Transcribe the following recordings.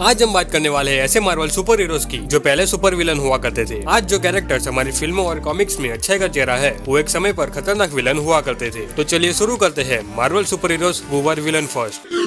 आज हम बात करने वाले हैं ऐसे मार्वल सुपर हीरोज की जो पहले सुपर विलन हुआ करते थे। आज जो कैरेक्टर्स हमारी फिल्मों और कॉमिक्स में अच्छाई का चेहरा है वो एक समय पर खतरनाक विलन हुआ करते थे। तो चलिए शुरू करते हैं Marvel super heroes who were villain first.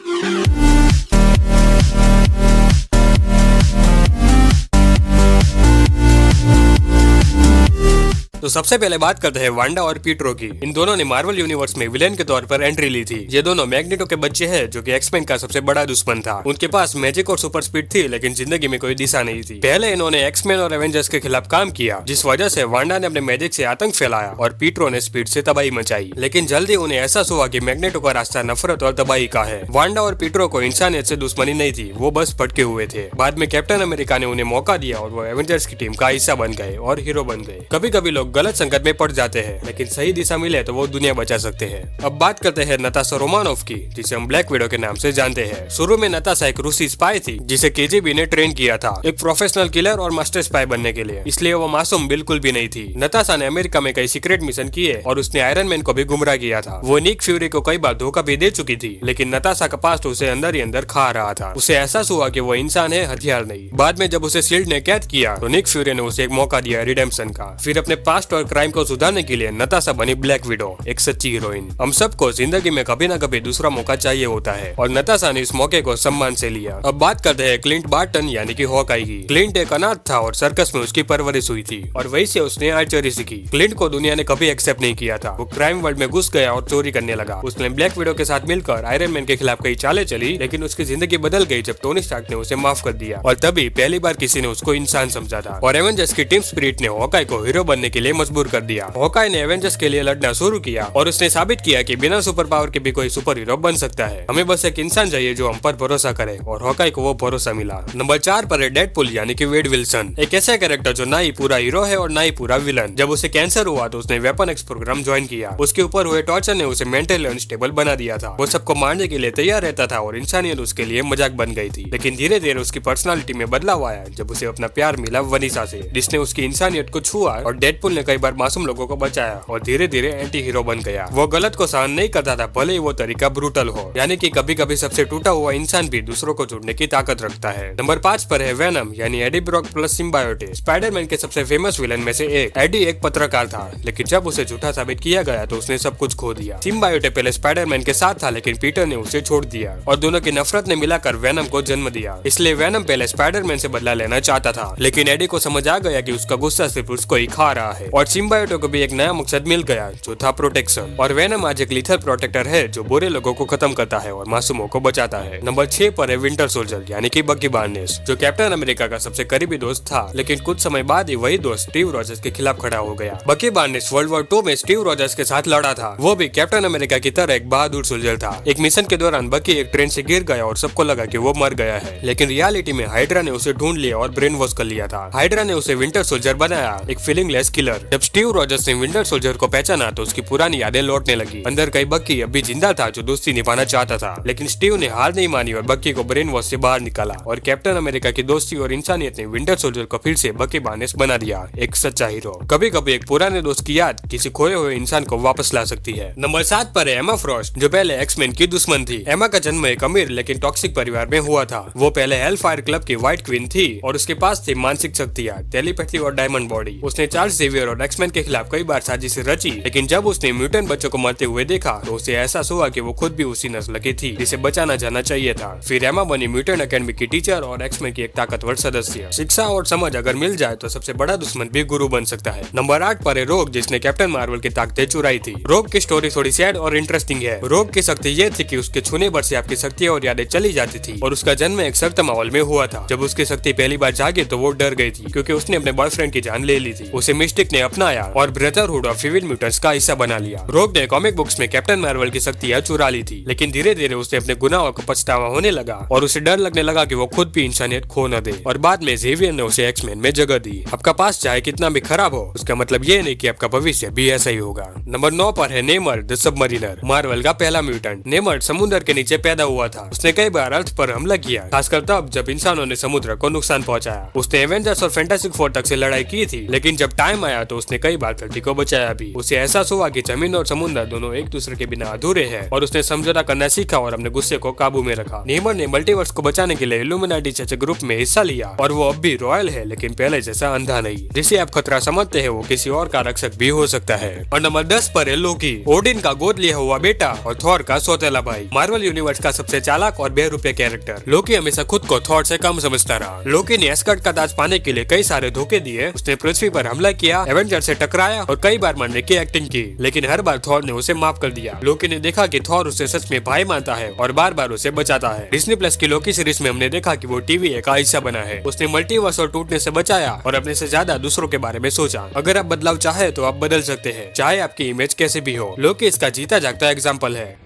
तो सबसे पहले बात करते हैं वांडा और पीटरो की। इन दोनों ने मार्वल यूनिवर्स में विलेन के तौर पर एंट्री ली थी। ये दोनों मैग्नेटो के बच्चे हैं जो कि एक्समैन का सबसे बड़ा दुश्मन था। उनके पास मैजिक और सुपर स्पीड थी लेकिन जिंदगी में कोई दिशा नहीं थी। पहले इन्होंने एक्समैन और एवेंजर्स के खिलाफ काम किया जिस वजह से वांडा ने अपने मैजिक से आतंक फैलाया और पीटरो ने स्पीड से तबाही मचाई। लेकिन जल्दी उन्हें एहसास हुआ कि मैग्नेटो का रास्ता नफरत और तबाही का है। वांडा और पीटरो को इंसानियत से दुश्मनी नहीं थी, वो बस भटके हुए थे। बाद में कैप्टन अमेरिका ने उन्हें मौका दिया और वो एवेंजर्स की टीम का हिस्सा बन गए और हीरो बन गए। कभी कभी लोग गलत संकट में पड़ जाते हैं लेकिन सही दिशा मिले तो वो दुनिया बचा सकते हैं। अब बात करते हैं नताशा रोमानोफ की जिसे हम ब्लैक विडो के नाम से जानते हैं। शुरू में नताशा एक रूसी स्पाई थी जिसे केजीबी ने ट्रेन किया था एक प्रोफेशनल किलर और मास्टर स्पाई बनने के लिए, इसलिए वो मासूम बिल्कुल भी नहीं थी। नताशा ने अमेरिका में कई सीक्रेट मिशन किए और उसने आयरन मैन को भी गुमराह किया था। वो निक फ्यूरी को कई बार धोखा भी दे चुकी थी लेकिन नताशा का पास्ट उसे अंदर ही अंदर खा रहा था। उसे एहसास हुआ कि वो इंसान है, हथियार नहीं। बाद में जब उसे शील्ड ने कैद किया तो निक फ्यूरी ने उसे एक मौका दिया रिडेम्पशन का। फिर अपने पास्ट और क्राइम को सुधारने के लिए नताशा बनी ब्लैक विडो, एक सच्ची हीरोइन। हम सबको जिंदगी में कभी ना कभी दूसरा मौका चाहिए होता है और नताशा ने इस मौके को सम्मान से लिया। अब बात करते हैं क्लिंट बार्टन यानी कि हॉकाई की। क्लिंट एक अनाथ था और सर्कस में उसकी परवरिश हुई थी और वहीं से उसने आर्चरी सीखी। क्लिंट को दुनिया ने कभी एक्सेप्ट नहीं किया था। वो क्राइम वर्ल्ड में घुस गया और चोरी करने लगा। उसने ब्लैक विडो के साथ मिलकर आयरन मैन के खिलाफ कई चालें चली लेकिन उसकी जिंदगी बदल गई जब टोनी स्टार्क ने उसे माफ कर दिया और तभी पहली बार किसी ने उसको इंसान समझा था। और एवेंजर्स की टीम स्पिरिट ने हॉकाई को हीरो बनने के लिए मजबूर कर दिया। हॉकाई ने एवेंजर्स के लिए लड़ना शुरू किया और उसने साबित किया कि बिना सुपर पावर के भी कोई सुपर हीरो बन सकता है। हमें बस एक इंसान चाहिए जो हम पर भरोसा करे और हॉकाई को वो भरोसा मिला। नंबर 4 पर है डेडपुल यानी कि वेड विल्सन, एक ऐसा कैरेक्टर जो ना ही पूरा हीरो है और ना ही पूरा विलन। जब उसे कैंसर हुआ तो उसने वेपन एक्स प्रोग्राम ज्वाइन किया। उसके ऊपर हुए टॉर्चर ने उसे मेंटली अनस्टेबल बना दिया था। वो सबको मारने के लिए तैयार रहता था और इंसानियत उसके लिए मजाक बन गई थी। लेकिन धीरे धीरे उसकी पर्सनालिटी में बदलाव आया जब उसे अपना प्यार मिला वनीसा से, जिसने उसकी इंसानियत को छुआ। और डेडपुल ने कई बार मासूम लोगों को बचाया और धीरे धीरे एंटी हीरो बन गया। वो गलत को सहन नहीं करता था भले ही वो तरीका ब्रूटल हो। यानी कि कभी कभी सबसे टूटा हुआ इंसान भी दूसरों को जोड़ने की ताकत रखता है। नंबर 5 पर है वेनम यानी एडी ब्रॉक प्लस सिम्बायोटे, स्पाइडरमैन के सबसे फेमस विलन में से एक। एडी एक पत्रकार था लेकिन जब उसे झूठा साबित किया गया तो उसने सब कुछ खो दिया। सिम्बायोटे पहले स्पाइडरमैन के साथ था लेकिन पीटर ने उसे छोड़ दिया और दोनों की नफरत ने मिलाकर वेनम को जन्म दिया। इसलिए वेनम पहले स्पाइडरमैन से बदला लेना चाहता था लेकिन एडी को समझ आ गया कि उसका गुस्सा सिर्फ उसको ही खा रहा है। और सिम्बायोटे को भी एक नया मकसद मिल गया जो था प्रोटेक्शन। और वेनम आज एक लीथल प्रोटेक्टर है जो बुरे लोगों को खत्म करता है और मासूमों को बचाता है। नंबर 6 पर है विंटर सोल्जर यानी कि बकी बार्नेस, जो कैप्टन अमेरिका का सबसे करीबी दोस्त था लेकिन कुछ समय बाद ही वही दोस्त स्टीव रॉजर्स के खिलाफ खड़ा हो गया। बकी बार्नेस वर्ल्ड वॉर 2 में स्टीव रॉजर्स के साथ लड़ा था। वो भी कैप्टन अमेरिका की तरह एक बहादुर सोल्जर था। एक मिशन के दौरान बकी एक ट्रेन से गिर गया और सबको लगा कि वो मर गया है लेकिन रियलिटी में हाइड्रा ने उसे ढूंढ लिया और ब्रेन वॉश कर लिया था। हाइड्रा ने उसे विंटर सोल्जर बनाया, एक फीलिंगलेस किलर। जब स्टीव रॉजर्स ने विंटर सोल्जर को पहचाना तो उसकी पुरानी यादें लौटने लगी। अंदर कई बक्की अभी जिंदा था जो दोस्ती निभाना चाहता था लेकिन स्टीव ने हार नहीं मानी और बक्की को ब्रेन वॉश से बाहर निकाला। और कैप्टन अमेरिका की दोस्ती और इंसानियत ने विंटर सोल्जर को फिर से बकी बार्नेस बना दिया, एक सच्चा हीरो। कभी कभी एक पुराने दोस्त की याद किसी खोए हुए इंसान को वापस ला सकती है। नंबर 7 पर है एमा फ्रॉस्ट, जो पहले एक्समैन की दुश्मन थी। एमा का जन्म एक अमीर लेकिन टॉक्सिक परिवार में हुआ था। वो पहले हेल फायर क्लब की व्हाइट क्वीन थी और उसके पास थी मानसिक शक्तियां, टेलीपैथी और डायमंड बॉडी। उसने चार्ल्स जेवियर और एक्समैन के खिलाफ कई बार साजिशें रची लेकिन जब उसने म्यूटेंट बच्चों को मरते हुए देखा तो उसे एहसास हुआ कि वो खुद भी उसी नस्ल की थी जिसे बचाना जाना चाहिए था। फिर एमा बनी म्यूटेंट एकेडमी की टीचर और एक्समैन की एक ताकतवर सदस्य। शिक्षा और समझ अगर मिल जाए तो सबसे बड़ा दुश्मन भी गुरु बन सकता है। नंबर 8 पर है रोग, जिसने कैप्टन मार्वल की ताकतें चुराई थी। रोग की स्टोरी थोड़ी सैड और इंटरेस्टिंग है। रोग की शक्ति ये थी कि उसके छूने भर से आपकी शक्तियां और यादें चली जाती थी और उसका जन्म एक सख्त माहौल में हुआ था। जब उसकी शक्ति पहली बार जागी तो वो डर गई थी क्योंकि उसने अपने बॉयफ्रेंड की जान ले ली थी। उसे मिस्टिक ने अपनाया और ब्रदरहुड ऑफ इविल म्यूटेंट्स का हिस्सा बना लिया। रोग ने कॉमिक बुक्स में कैप्टन मार्वल की शक्तियां चुरा ली थी लेकिन धीरे धीरे उसे अपने गुनाहों को पछतावा होने लगा और उसे डर लगने लगा कि वो खुद भी इंसानियत खो न दे। और बाद में जेवियर ने उसे एक्समैन में जगह दी। आपका पास चाहे कितना भी खराब हो उसका मतलब ये नहीं कि आपका भविष्य भी ऐसा ही होगा। नंबर 9 पर है नेमर द सबमरीनर, मार्वल का पहला म्यूटेंट। नेमर समुद्र के नीचे पैदा हुआ था। उसने कई बार अर्थ पर हमला किया, खासकर तब जब इंसानों ने समुद्र को नुकसान पहुंचाया। उसने एवेंजर्स और फैंटास्टिक फोर तक से लड़ाई की थी लेकिन जब टाइम आया गया तो उसने कई बार धरती को बचाया भी। उसे एहसास हुआ कि जमीन और समुद्र दोनों एक दूसरे के बिना अधूरे हैं और उसने समझौता करना सीखा और अपने गुस्से को काबू में रखा। नीमर ने मल्टीवर्स को बचाने के लिए इल्यूमिनाटी जैसे ग्रुप में हिस्सा लिया और वो अब भी रॉयल है, लेकिन पहले जैसा अंधा नहीं। जिसे आप खतरा समझते हैं वो किसी और का रक्षक भी हो सकता है। और नंबर 10 पर है लोकी, ओडिन का गोद लिया हुआ बेटा और थॉर का सौतेला भाई। मार्वल यूनिवर्स का सबसे चालाक और बेरुपये कैरेक्टर। लोकी हमेशा खुद को थॉर से कम समझता रहा। लोकी ने एस्गर्ड का ताज पाने के लिए कई सारे धोखे दिए। उसने पृथ्वी पर हमला किया, एवेंजर से टकराया और कई बार मरने की एक्टिंग की, लेकिन हर बार थॉर ने उसे माफ कर दिया। लोकी ने देखा कि थॉर उसे सच में भाई मानता है और बार बार उसे बचाता है। डिज्नी प्लस की लोकी सीरीज में हमने देखा कि वो टीवी का हिस्सा बना है। उसने मल्टीवर्स और टूटने से बचाया और अपने से ज्यादा दूसरों के बारे में सोचा। अगर आप बदलाव चाहे तो आप बदल सकते हैं, चाहे आपकी इमेज कैसे भी हो। लोकी इसका जीता जागता एग्जाम्पल है।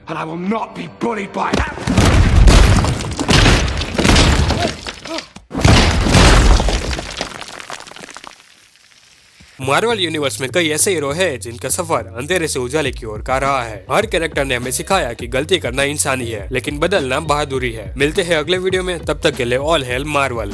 मार्वल यूनिवर्स में कई ऐसे हीरो हैं जिनका सफर अंधेरे से उजाले की ओर का रहा है। हर कैरेक्टर ने हमें सिखाया कि गलती करना इंसानी है, लेकिन बदलना बहादुरी है। मिलते हैं अगले वीडियो में, तब तक के लिए ऑल हेल मार्वल।